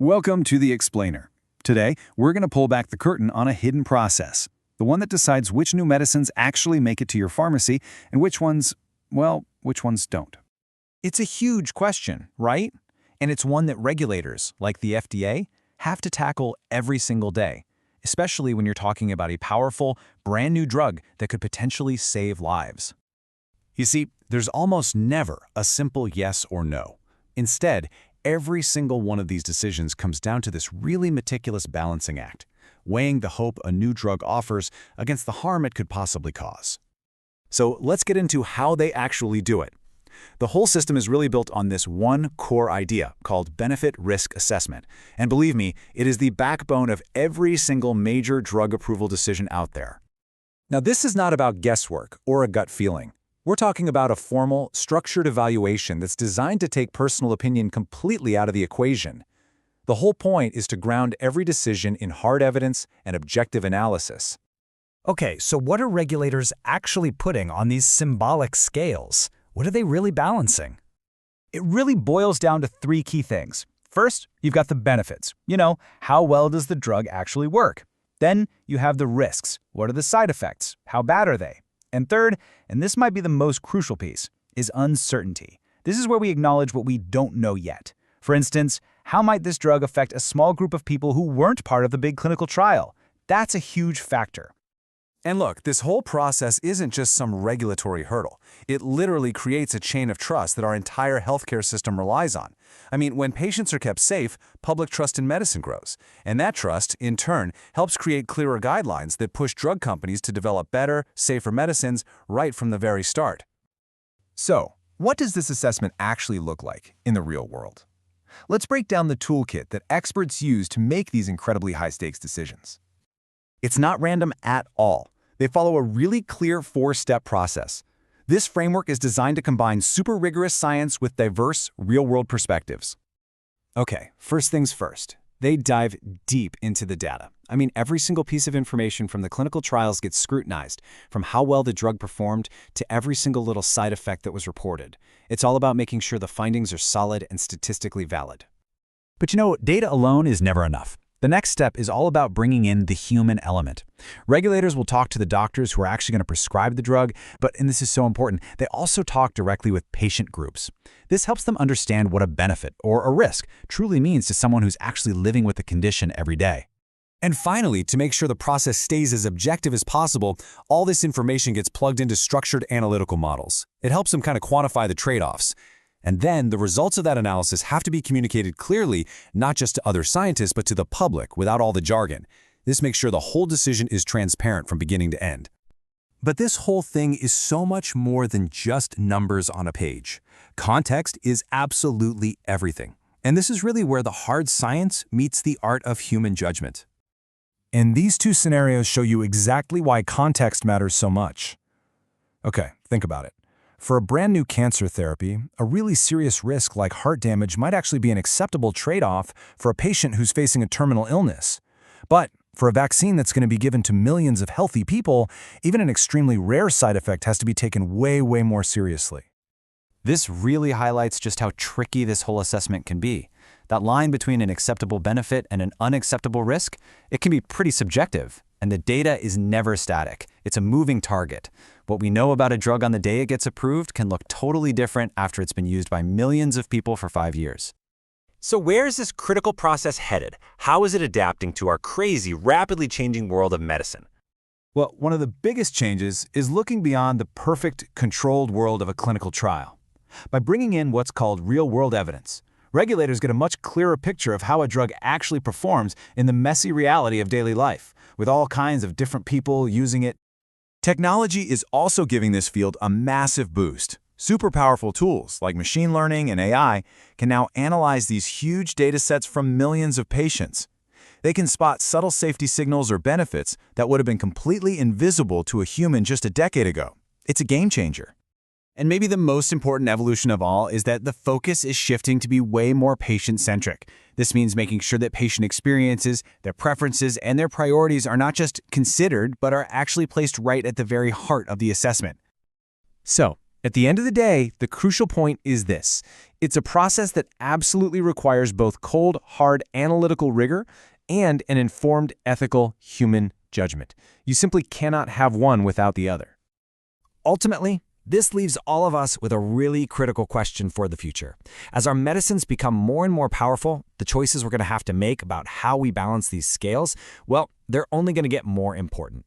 Welcome to The Explainer. Today, we're going to pull back the curtain on a hidden process, the one that decides which new medicines actually make it to your pharmacy and which ones, well, which ones don't. It's a huge question, right? And it's one that regulators, like the FDA, have to tackle every single day, especially when you're talking about a powerful, brand new drug that could potentially save lives. You see, there's almost never a simple yes or no. Instead, every single one of these decisions comes down to this really meticulous balancing act, weighing the hope a new drug offers against the harm it could possibly cause. So let's get into how they actually do it. The whole system is really built on this one core idea called benefit-risk assessment. And believe me, it is the backbone of every single major drug approval decision out there. Now, this is not about guesswork or a gut feeling. We're talking about a formal, structured evaluation that's designed to take personal opinion completely out of the equation. The whole point is to ground every decision in hard evidence and objective analysis. Okay, so what are regulators actually putting on these symbolic scales? What are they really balancing? It really boils down to three key things. First, you've got the benefits. How well does the drug actually work? Then you have the risks. What are the side effects? How bad are they? And third, and this might be the most crucial piece, is uncertainty. This is where we acknowledge what we don't know yet. For instance, how might this drug affect a small group of people who weren't part of the big clinical trial? That's a huge factor. And look, this whole process isn't just some regulatory hurdle. It literally creates a chain of trust that our entire healthcare system relies on. I mean, when patients are kept safe, public trust in medicine grows. And that trust, in turn, helps create clearer guidelines that push drug companies to develop better, safer medicines right from the very start. So, what does this assessment actually look like in the real world? Let's break down the toolkit that experts use to make these incredibly high-stakes decisions. It's not random at all. They follow a really clear four-step process. This framework is designed to combine super rigorous science with diverse, real-world perspectives. Okay, first things first. They dive deep into the data. I mean, every single piece of information from the clinical trials gets scrutinized, from how well the drug performed to every single little side effect that was reported. It's all about making sure the findings are solid and statistically valid. But data alone is never enough. The next step is all about bringing in the human element. Regulators will talk to the doctors who are actually going to prescribe the drug, and this is so important, they also talk directly with patient groups. This helps them understand what a benefit or a risk truly means to someone who's actually living with the condition every day. And finally, to make sure the process stays as objective as possible, all this information gets plugged into structured analytical models. It helps them kind of quantify the trade-offs. And then the results of that analysis have to be communicated clearly, not just to other scientists, but to the public without all the jargon. This makes sure the whole decision is transparent from beginning to end. But this whole thing is so much more than just numbers on a page. Context is absolutely everything. And this is really where the hard science meets the art of human judgment. And these two scenarios show you exactly why context matters so much. Okay, think about it. For a brand new cancer therapy, a really serious risk like heart damage might actually be an acceptable trade-off for a patient who's facing a terminal illness. But for a vaccine that's going to be given to millions of healthy people, even an extremely rare side effect has to be taken way, way more seriously. This really highlights just how tricky this whole assessment can be. That line between an acceptable benefit and an unacceptable risk, it can be pretty subjective. And the data is never static. It's a moving target. What we know about a drug on the day it gets approved can look totally different after it's been used by millions of people for 5 years. So where is this critical process headed? How is it adapting to our crazy, rapidly changing world of medicine? Well, one of the biggest changes is looking beyond the perfect, controlled world of a clinical trial. By bringing in what's called real-world evidence, regulators get a much clearer picture of how a drug actually performs in the messy reality of daily life, with all kinds of different people using it. Technology is also giving this field a massive boost. Super powerful tools like machine learning and AI can now analyze these huge data sets from millions of patients. They can spot subtle safety signals or benefits that would have been completely invisible to a human just a decade ago. It's a game changer. And maybe the most important evolution of all is that the focus is shifting to be way more patient-centric. This means making sure that patient experiences, their preferences, and their priorities are not just considered, but are actually placed right at the very heart of the assessment. So, At the end of the day, the crucial point is this. It's a process that absolutely requires both cold, hard analytical rigor and an informed, ethical, human judgment. You simply cannot have one without the other. Ultimately, this leaves all of us with a really critical question for the future. As our medicines become more and more powerful, the choices we're going to have to make about how we balance these scales, well, they're only going to get more important.